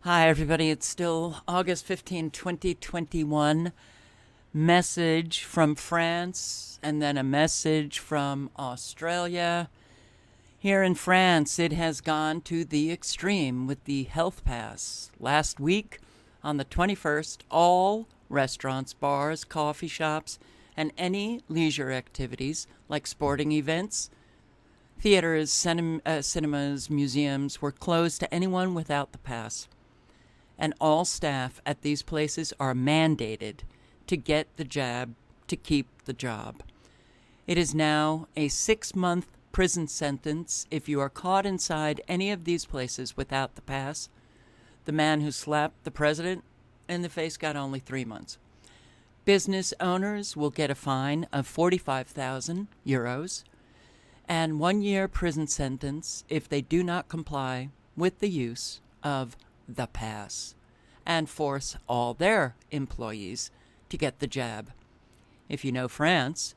Hi, everybody. It's still August 15, 2021. Message from France and then a message from Australia. Here in France, it has gone to the extreme with the health pass. Last week, on the 21st, all restaurants, bars, coffee shops, and any leisure activities like sporting events, theaters, cinemas, museums were closed to anyone without the pass. And all staff at these places are mandated to get the jab to keep the job. It is now a 6-month prison sentence if you are caught inside any of these places without the pass. The man who slapped the president in the face got only 3 months. Business owners will get a fine of 45,000 euros and 1-year prison sentence if they do not comply with the use of the pass and force all their employees to get the jab. If you know France,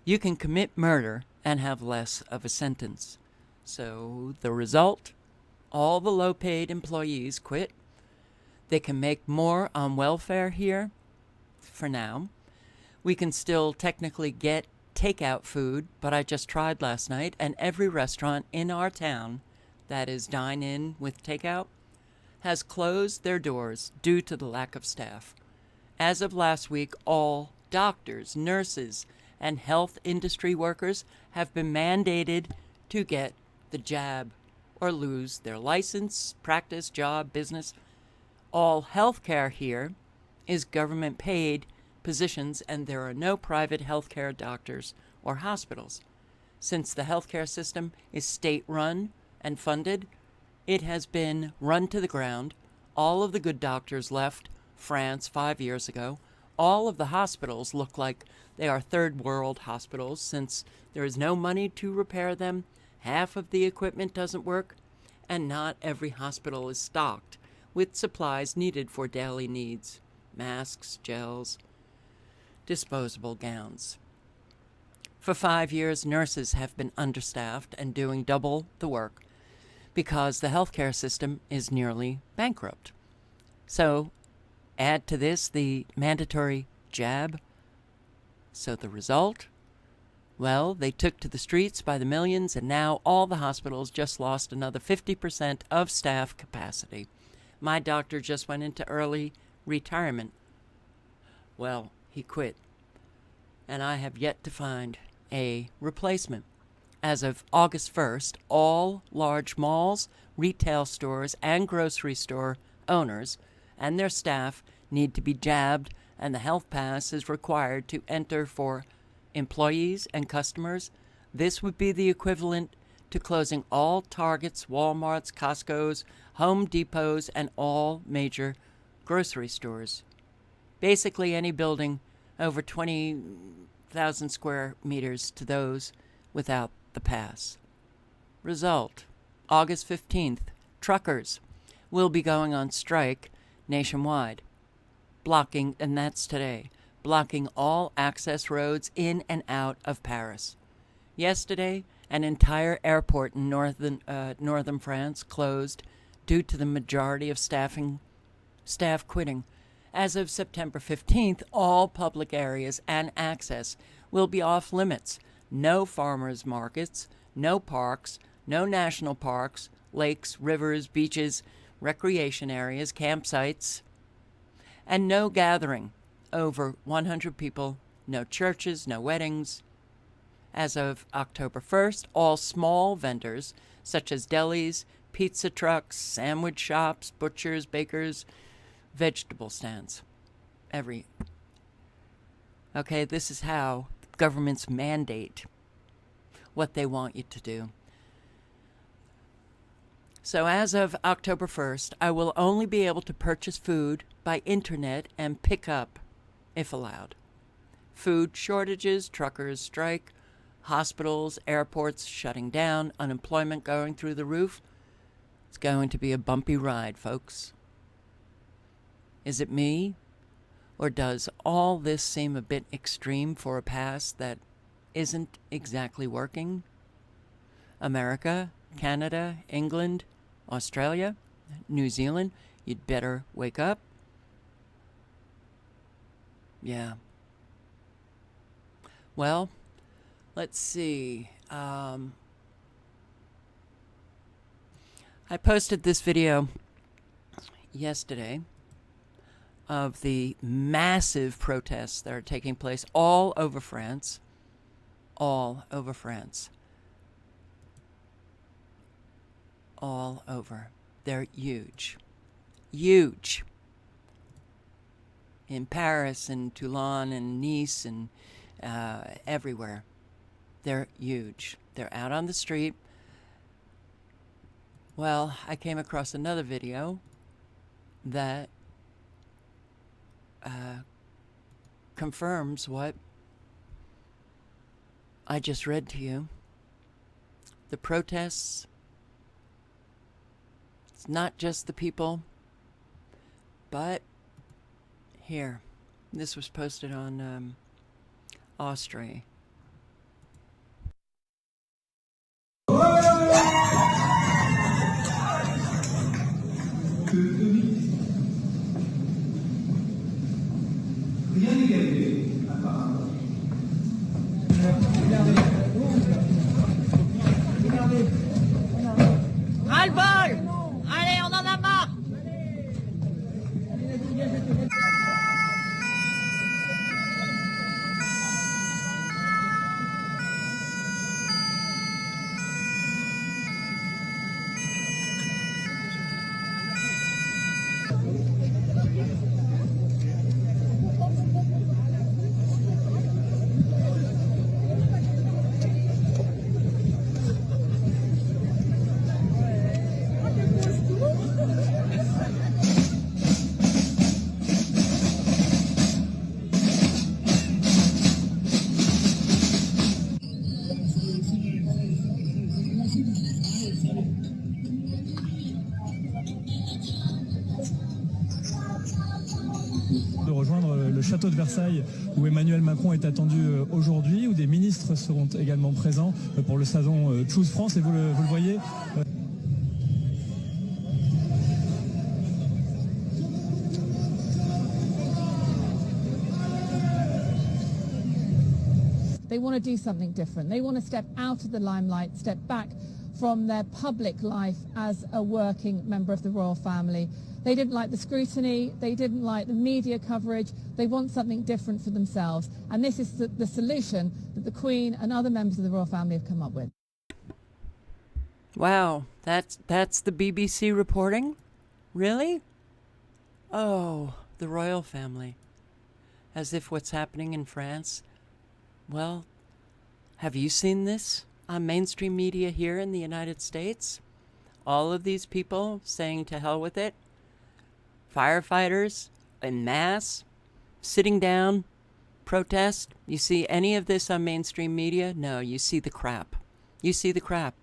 you can commit murder and have less of a sentence. So the result, all the low-paid employees quit. They can make more on welfare here for now. We can still technically get takeout food, but I just tried last night, and every restaurant in our town that is dine-in with takeout has closed their doors due to the lack of staff. As of last week, all doctors, nurses, and health industry workers have been mandated to get the jab or lose their license, practice, job, business. All healthcare here is government paid positions, and there are no private healthcare doctors or hospitals. Since the healthcare system is state-run and funded, it has been run to the ground. All of the good doctors left France 5 years ago. All of the hospitals look like they are third world hospitals since there is no money to repair them. Half of the equipment doesn't work, and not every hospital is stocked with supplies needed for daily needs: masks, gels, disposable gowns. For 5 years, nurses have been understaffed and doing double the work because the healthcare system is nearly bankrupt. So add to this the mandatory jab. So the result? Well, they took to the streets by the millions, and now all the hospitals just lost another 50% of staff capacity. My doctor just went into early retirement. Well, he quit, and I have yet to find a replacement. As of August 1st, all large malls, retail stores, and grocery store owners and their staff need to be jabbed, and the health pass is required to enter for employees and customers. This would be the equivalent to closing all Targets, Walmarts, Costco's, Home Depots, and all major grocery stores. Basically any building over 20,000 square meters to those without the pass. Result, August 15th, truckers will be going on strike nationwide, blocking, and that's today, blocking all access roads in and out of Paris. Yesterday, an entire airport in northern France closed due to the majority of staff quitting. As of September 15th, all public areas and access will be off limits. No farmers markets, no parks, no national parks, lakes, rivers, beaches, recreation areas, campsites, and no gathering over 100 people, no churches, no weddings. As of October 1st, all small vendors such as delis, pizza trucks, sandwich shops, butchers, bakers, vegetable stands. Okay, this is how governments mandate what they want you to do. So as of October 1st, I will only be able to purchase food by internet and pick up if allowed. Food shortages, truckers strike, hospitals, airports shutting down, unemployment going through the roof. It's going to be a bumpy ride, folks. Is it me? Or does all this seem a bit extreme for a pass that isn't exactly working? America, Canada, England, Australia, New Zealand, You'd better wake up. Yeah. Well, let's see. I posted this video yesterday of the massive protests that are taking place all over France. All over France. All over. They're huge. Huge. In Paris and Toulon and Nice and everywhere. They're huge. They're out on the street. Well, I came across another video that confirms what I just read to you. The protests, it's not just the people, but here, this was posted on Australia. Ras-le-bol! Allez, on en a marre! De rejoindre le château de Versailles où Emmanuel Macron est attendu aujourd'hui, où des ministres seront également présents pour le salon Choose France, et vous le voyez. They want to do something different. They want to step out of the limelight, step back from their public life as a working member of the royal family. They didn't like the scrutiny. They didn't like the media coverage. They want something different for themselves. And this is the solution that the Queen and other members of the royal family have come up with. Wow, that's the BBC reporting? Really? Oh, the royal family. As if what's happening in France. Well, have you seen this on mainstream media here in the United States? All of these people saying to hell with it. Firefighters en masse, sitting down, protest. You see any of this on mainstream media? No, you see the crap. You see the crap.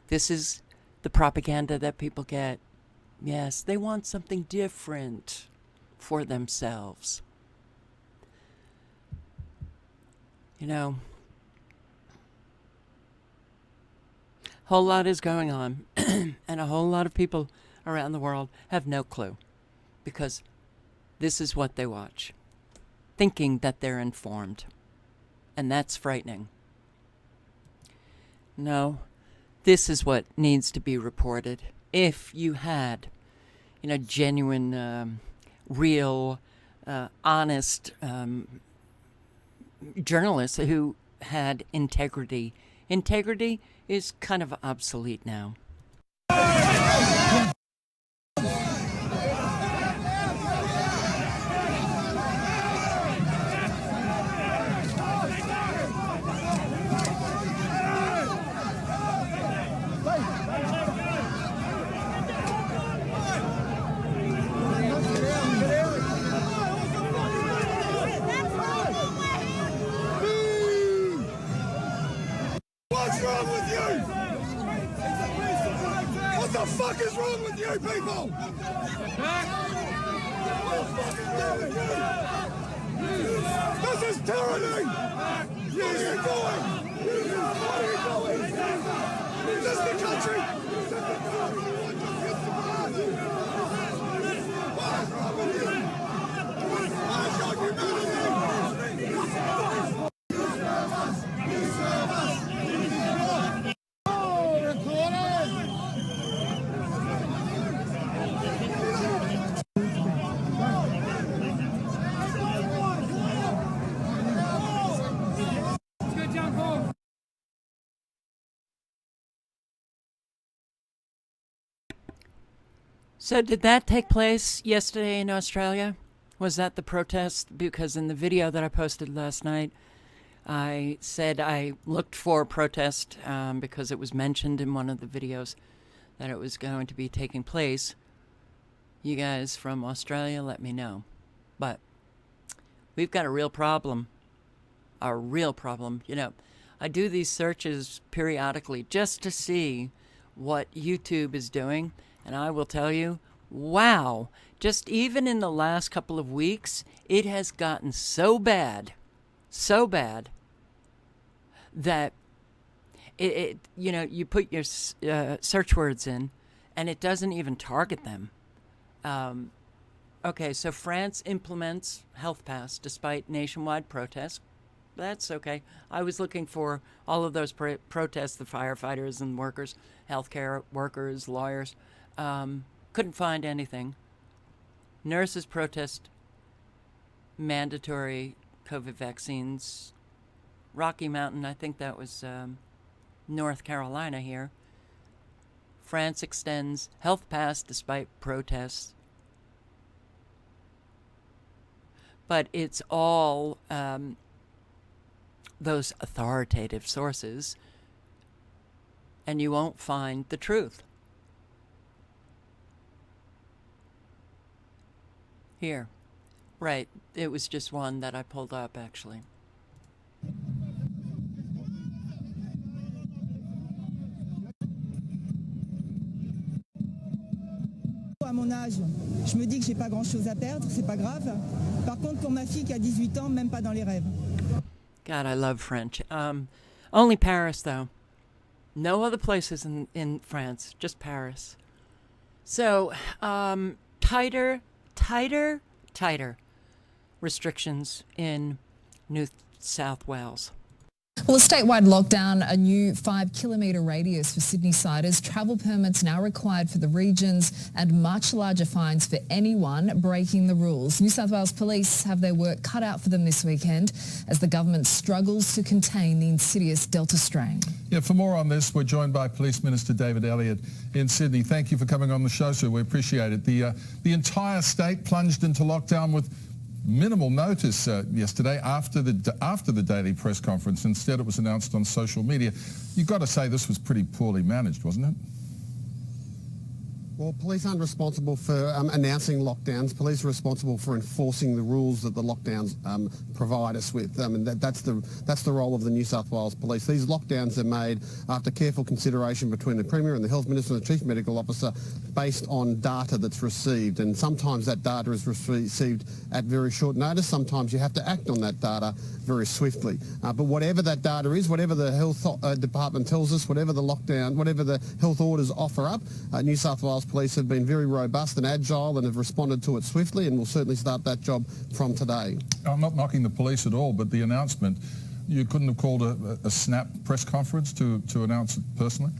This is the propaganda that people get. Yes, they want something different for themselves. You know, a whole lot is going on, and a whole lot of people around the world have no clue, because this is what they watch, thinking that they're informed, and that's frightening. No, this is what needs to be reported. If you had, genuine, real, honest journalists who had integrity. Integrity is kind of obsolete now. What's wrong with you? What the fuck is wrong with you people? What the fuck is wrong with you? This is tyranny! What are you doing? What are you doing? Is this the country? Is this the country you want to get to? So did that take place yesterday in Australia? Was that the protest? Because in the video that I posted last night, I said I looked for a protest because it was mentioned in one of the videos that it was going to be taking place. You guys from Australia, let me know. But we've got a real problem. A real problem. You know, I do these searches periodically just to see what YouTube is doing. And I will tell you, wow, just even in the last couple of weeks, it has gotten so bad that it you know, you put your search words in and it doesn't even target them. Okay, so France implements health pass despite nationwide protests. That's okay. I was looking for all of those protests, the firefighters and workers, healthcare workers, lawyers. Couldn't find anything. Nurses protest mandatory COVID vaccines. Rocky Mountain, I think that was North Carolina here. France extends health pass despite protests. But it's all those authoritative sources, and you won't find the truth. Here. Right. It was just one that I pulled up, actually. À mon âge, je me dis que j'ai pas grand-chose à perdre, c'est pas grave. Par contre, pour ma fille qui a 18 ans, même pas dans les rêves. God, I love French. Only Paris, though. No other places in France, just Paris. So, tighter restrictions in New South Wales. Well, a statewide lockdown, a new 5-kilometre radius for Sydney-siders, travel permits now required for the regions, and much larger fines for anyone breaking the rules. New South Wales Police have their work cut out for them this weekend as the government struggles to contain the insidious Delta strain. Yeah, for more on this, we're joined by Police Minister David Elliott in Sydney. Thank you for coming on the show, sir. We appreciate it. The entire state plunged into lockdown with minimal notice yesterday after the daily press conference. Instead, it was announced on social media. You've got to say this was pretty poorly managed, wasn't it? Well, police aren't responsible for announcing lockdowns. Police are responsible for enforcing the rules that the lockdowns provide us with. And that's the role of the New South Wales Police. These lockdowns are made after careful consideration between the Premier and the Health Minister and the Chief Medical Officer based on data that's received. And sometimes that data is received at very short notice. Sometimes you have to act on that data very swiftly. But whatever that data is, whatever the Health Department tells us, whatever the lockdown, whatever the health orders offer up, New South Wales Police have been very robust and agile and have responded to it swiftly, and will certainly start that job from today. I'm not knocking the police at all, but the announcement, you couldn't have called a snap press conference to announce it personally?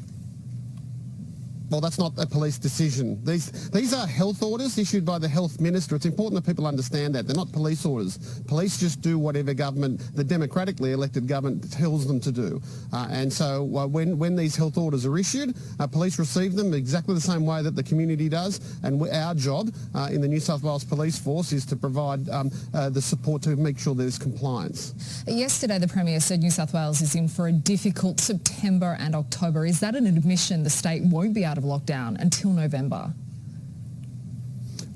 Well, that's not a police decision. These are health orders issued by the Health Minister. It's important that people understand that. They're not police orders. Police just do whatever government, the democratically elected government, tells them to do. And so when these health orders are issued, police receive them exactly the same way that the community does. And our job in the New South Wales Police Force is to provide the support to make sure there's compliance. Yesterday, the Premier said New South Wales is in for a difficult September and October. Is that an admission the state won't be out of lockdown until November?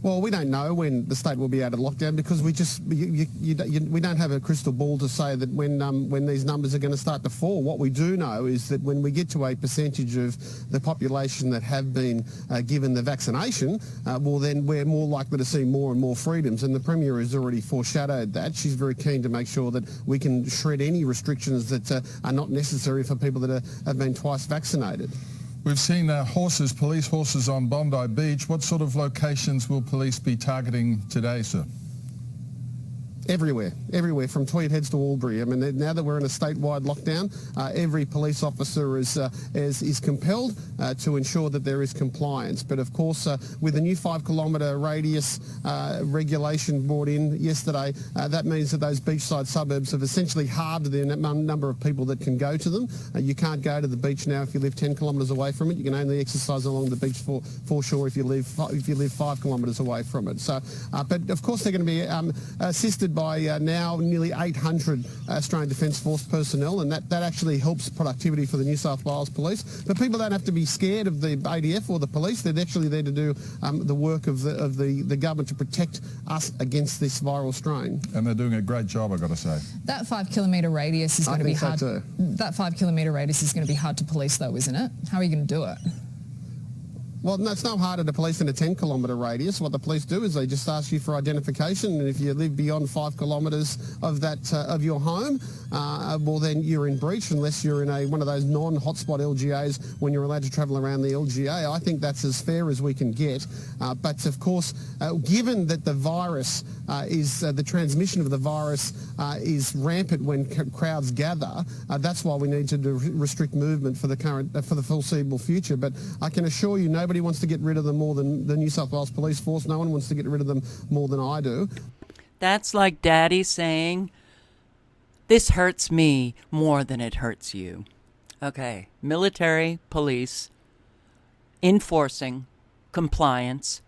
Well, we don't know when the state will be out of lockdown because we don't have a crystal ball to say that when these numbers are going to start to fall. What we do know is that when we get to a percentage of the population that have been given the vaccination, well, then we're more likely to see more and more freedoms. And the Premier has already foreshadowed that. She's very keen to make sure that we can shred any restrictions that are not necessary for people that have been twice vaccinated. We've seen police horses on Bondi Beach. What sort of locations will police be targeting today, sir? Everywhere, from Tweed Heads to Albury. I mean, now that we're in a statewide lockdown, every police officer is compelled to ensure that there is compliance. But of course, with the new 5 kilometre radius regulation brought in yesterday, that means that those beachside suburbs have essentially halved the number of people that can go to them. You can't go to the beach now if you live 10 kilometres away from it. You can only exercise along the beach foreshore if you live 5 kilometres away from it. So, but of course, they're going to be assisted by now nearly 800 Australian Defence Force personnel, and that actually helps productivity for the New South Wales Police. But people don't have to be scared of the ADF or the police. They're actually there to do the work of the government to protect us against this viral strain. And they're doing a great job, I've got to say. That 5 kilometre radius is going to be hard. That 5 kilometre radius is going to be hard to police, though, isn't it? How are you going to do it? Well, no, it's no harder to police in a 10 kilometre radius. What the police do is they just ask you for identification, and if you live beyond 5 kilometres of that of your home, well then you're in breach unless you're in one of those non-hotspot LGAs when you're allowed to travel around the LGA. I think that's as fair as we can get. But of course, given that the virus the transmission of the virus is rampant when crowds gather, that's why we need to restrict movement for the foreseeable future. But I can assure you, nobody wants to get rid of them more than the New South Wales Police Force. No one wants to get rid of them more than I do. That's like Daddy saying, this hurts me more than it hurts you. Okay, military, police, enforcing compliance.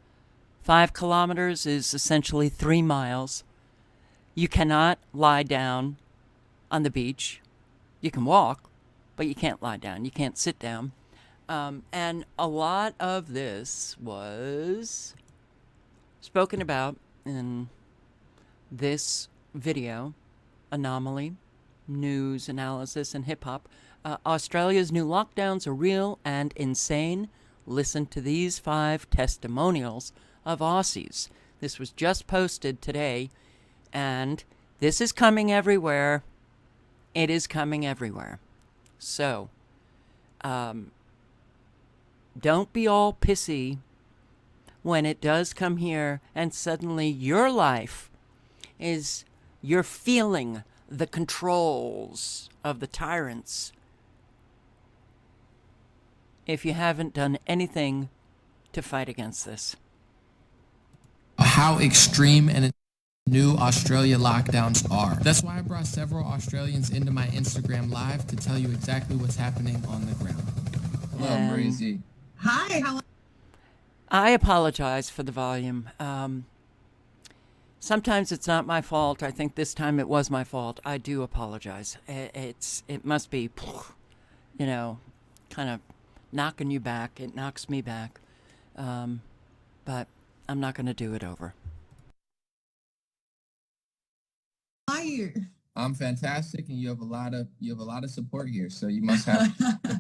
5 kilometers is essentially 3 miles. You cannot lie down on the beach. You can walk, but you can't lie down. You can't sit down. And a lot of this was spoken about in this video, AnOmaly, news analysis and hip-hop. Australia's new lockdowns are real and insane. Listen to these 5 testimonials of Aussies. This was just posted today, and this is coming everywhere. It is coming everywhere. So, don't be all pissy when it does come here and suddenly your life is, you're feeling the controls of the tyrants if you haven't done anything to fight against this. How extreme and new Australia lockdowns are. That's why I brought several Australians into my Instagram live to tell you exactly what's happening on the ground. Hello, Breezy. Hi. How? I apologize for the volume. Sometimes it's not my fault. I think this time it was my fault. I do apologize. It must be, kind of knocking you back. It knocks me back. But I'm not going to do it over. How are you? I'm fantastic, and you have a lot of support here. So you must have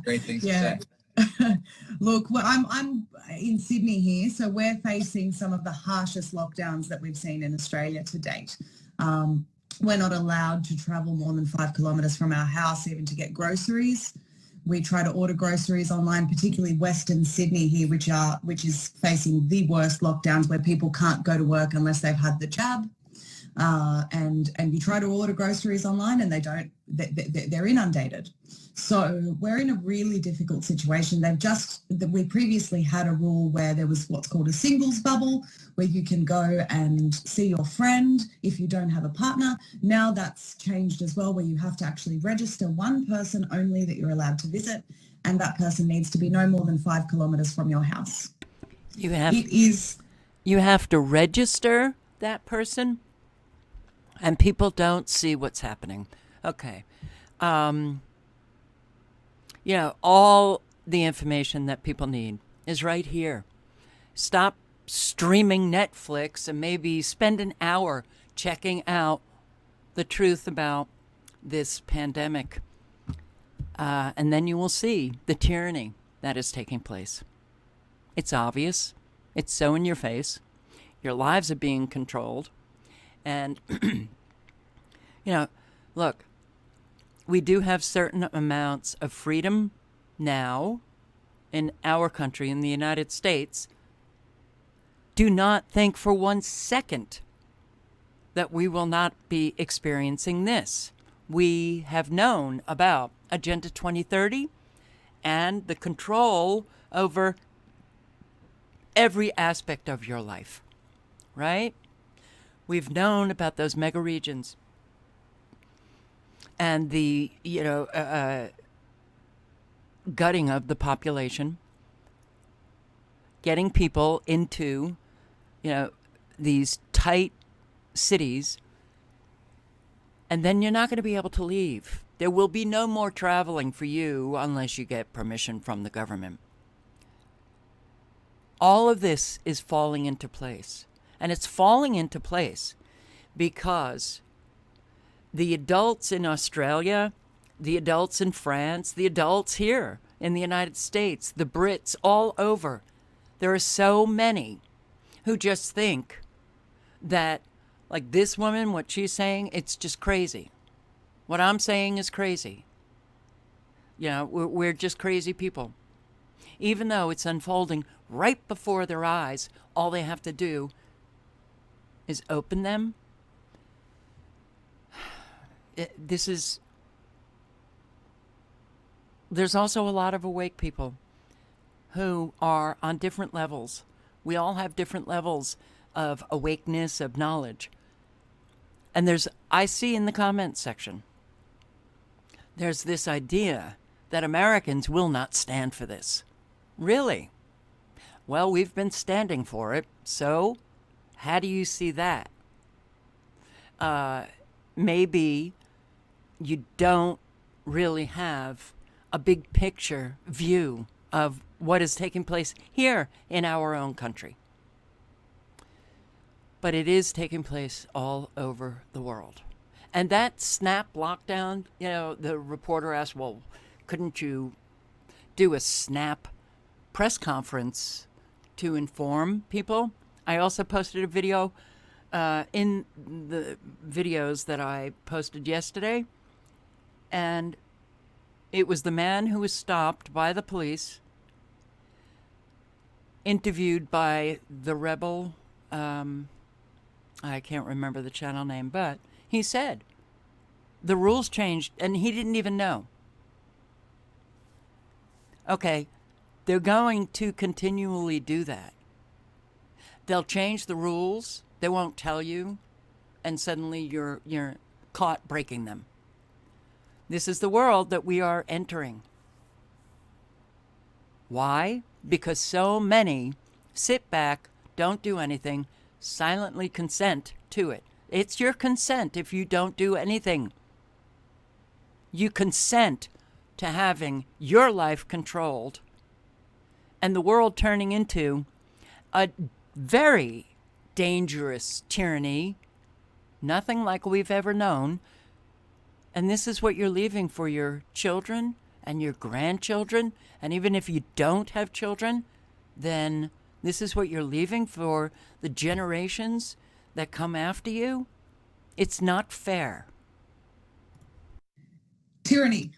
great things to say. Look, well, I'm in Sydney here, so we're facing some of the harshest lockdowns that we've seen in Australia to date. We're not allowed to travel more than 5 kilometres from our house, even to get groceries. We try to order groceries online, particularly Western Sydney here, which is facing the worst lockdowns, where people can't go to work unless they've had the jab. And you try to order groceries online and they're inundated. So we're in a really difficult situation. We previously had a rule where there was what's called a singles bubble, where you can go and see your friend if you don't have a partner. Now that's changed as well, where you have to actually register one person only that you're allowed to visit, and that person needs to be no more than 5 kilometres from your house. You have to register that person, and people don't see what's happening. Okay. All the information that people need is right here. Stop streaming Netflix and maybe spend an hour checking out the truth about this pandemic. And then you will see the tyranny that is taking place. It's obvious. It's so in your face. Your lives are being controlled. And, look, we do have certain amounts of freedom now in our country, in the United States. Do not think for 1 second that we will not be experiencing this. We have known about Agenda 2030 and the control over every aspect of your life, right? We've known about those mega regions and the, gutting of the population, getting people into, these tight cities, and then you're not going to be able to leave. There will be no more traveling for you unless you get permission from the government. All of this is falling into place. And it's falling into place because the adults in Australia, the adults in France, the adults here in the United States, the Brits all over, there are so many who just think that, like this woman, what she's saying, it's just crazy. What I'm saying is crazy. We're just crazy people. Even though it's unfolding right before their eyes, all they have to do is open them. There's also a lot of awake people who are on different levels. We all have different levels of awakeness, of knowledge. And I see in the comments section, there's this idea that Americans will not stand for this. Really? Well, we've been standing for it, so how do you see that? Maybe you don't really have a big picture view of what is taking place here in our own country. But it is taking place all over the world. And that snap lockdown, the reporter asked, well, couldn't you do a snap press conference to inform people? I also posted a video in the videos that I posted yesterday, and it was the man who was stopped by the police, interviewed by the Rebel, I can't remember the channel name, but he said the rules changed and he didn't even know. Okay, they're going to continually do that. They'll change the rules, they won't tell you, and suddenly you're caught breaking them. This is the world that we are entering. Why? Because so many sit back, don't do anything, silently consent to it. It's your consent if you don't do anything. You consent to having your life controlled and the world turning into a very dangerous tyranny, nothing like we've ever known. And this is what you're leaving for your children and your grandchildren. And even if you don't have children, then this is what you're leaving for the generations that come after you. It's not fair. Tyranny.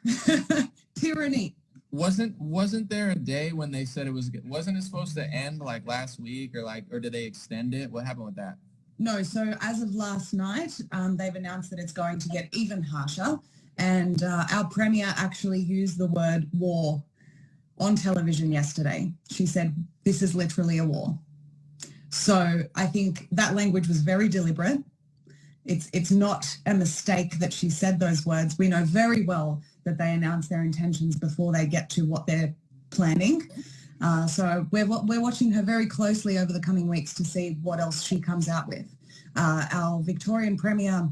Tyranny. Wasn't there a day when they said wasn't it supposed to end like last week or did they extend it? What happened with that? No, so as of last night, they've announced that it's going to get even harsher. And our Premier actually used the word war on television yesterday. She said, this is literally a war. So I think that language was very deliberate. It's not a mistake that she said those words. We know very well that they announce their intentions before they get to what they're planning. So we're watching her very closely over the coming weeks to see what else she comes out with. Our Victorian Premier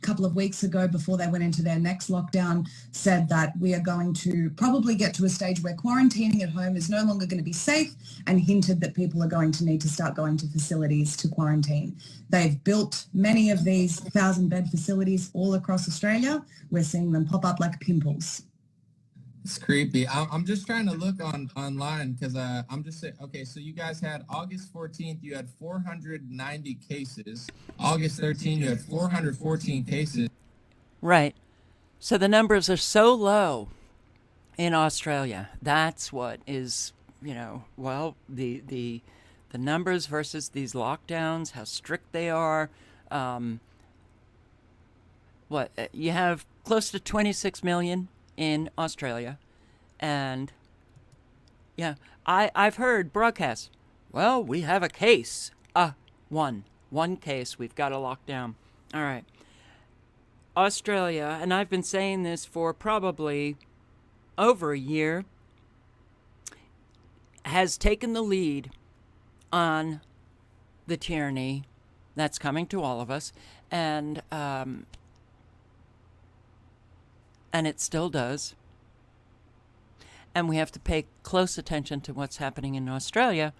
a couple of weeks ago, before they went into their next lockdown, said that we are going to probably get to a stage where quarantining at home is no longer going to be safe, and hinted that people are going to need to start going to facilities to quarantine. They've built many of these 1,000-bed facilities all across Australia. We're seeing them pop up like pimples. It's creepy. I'm just trying to look online because I'm just saying, okay, so you guys had August 14th, you had 490 cases. August 13th, you had 414 cases. Right. So the numbers are so low in Australia. That's what is, the numbers versus these lockdowns, how strict they are. You have close to 26 million in Australia, and yeah, I've heard broadcasts. Well, we have a case. One case. We've got to lock down. All right. Australia, and I've been saying this for probably over a year, has taken the lead on the tyranny that's coming to all of us, and it still does. And we have to pay close attention to what's happening in Australia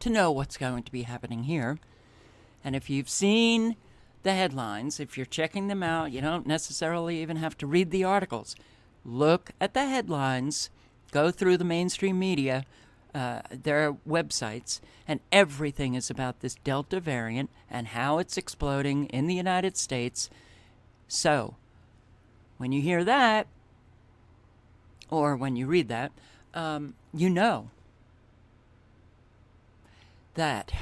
to know what's going to be happening here. And if you've seen the headlines, if you're checking them out, you don't necessarily even have to read the articles. Look at the headlines, go through the mainstream media, their websites, and everything is about this Delta variant and how it's exploding in the United States. So, when you hear that, or when you read that, you know that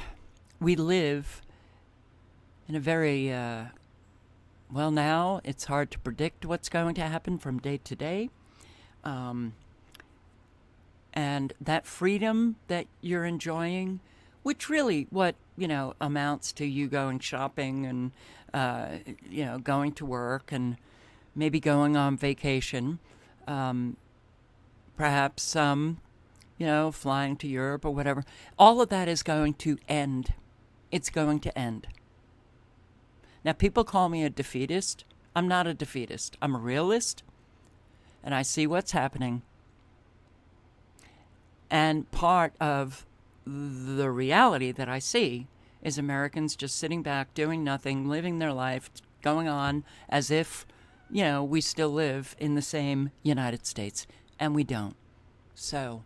we live in a very, well, now it's hard to predict what's going to happen from day to day. And that freedom that you're enjoying, which really amounts to you going shopping and, going to work and maybe going on vacation, perhaps some, flying to Europe or whatever. All of that is going to end. It's going to end. Now, people call me a defeatist. I'm not a defeatist. I'm a realist, and I see what's happening. And part of the reality that I see is Americans just sitting back, doing nothing, living their life, going on as if, we still live in the same United States, and we don't. So,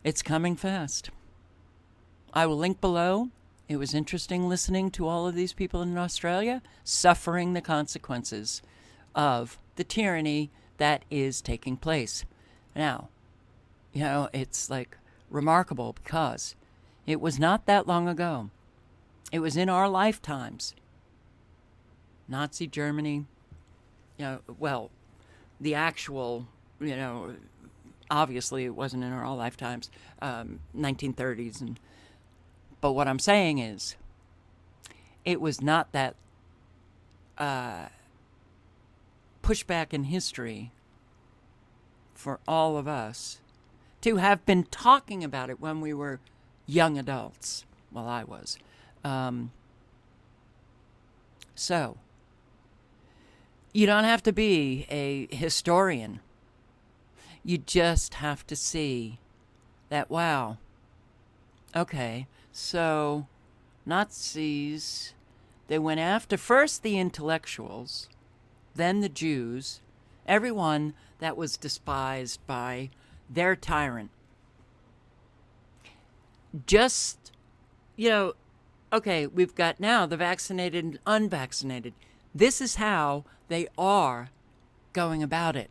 it's coming fast. I will link below. It was interesting listening to all of these people in Australia suffering the consequences of the tyranny that is taking place. Now, it's like remarkable because it was not that long ago. It was in our lifetimes. Nazi Germany, the actual, obviously it wasn't in our lifetimes, 1930s. But what I'm saying is, it was not that pushback in history for all of us to have been talking about it when we were young adults. Well, I was. So, you don't have to be a historian. You just have to see that, wow, okay, so Nazis, they went after first the intellectuals, then the Jews, everyone that was despised by their tyrant. Just, okay, we've got now the vaccinated and unvaccinated. This is how they are going about it.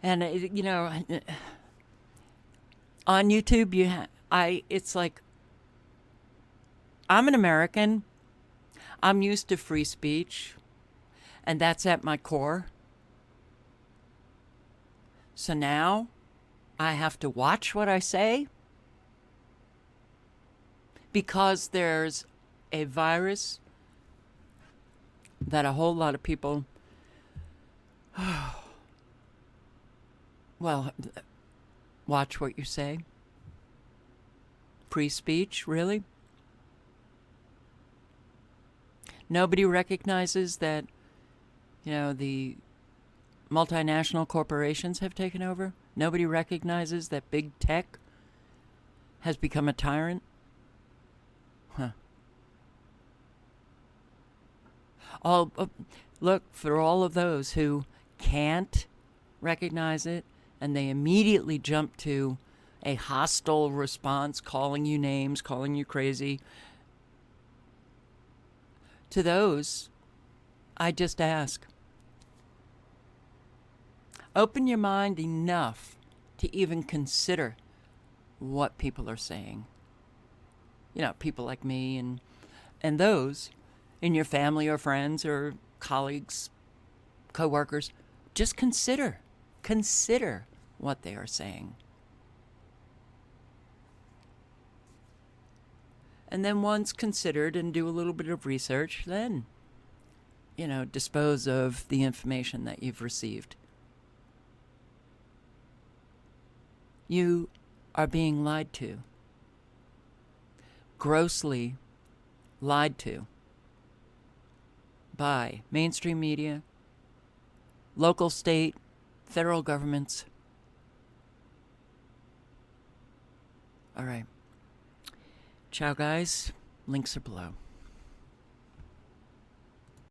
And, on YouTube, it's like, I'm an American. I'm used to free speech, and that's at my core. So now I have to watch what I say because there's a virus that a whole lot of people, well, watch what you say. Free speech, really? Nobody recognizes that, the multinational corporations have taken over. Nobody recognizes that big tech has become a tyrant. Look, for all of those who can't recognize it, and they immediately jump to a hostile response, calling you names, calling you crazy. To those, I just ask, open your mind enough to even consider what people are saying. You know, people like me and those in your family or friends or colleagues, co-workers, just consider what they are saying. And then once considered and do a little bit of research, then, you know, dispose of the information that you've received. You are being lied to. Grossly lied to by mainstream media, local, state, federal governments. All right. Ciao, guys. Links are below.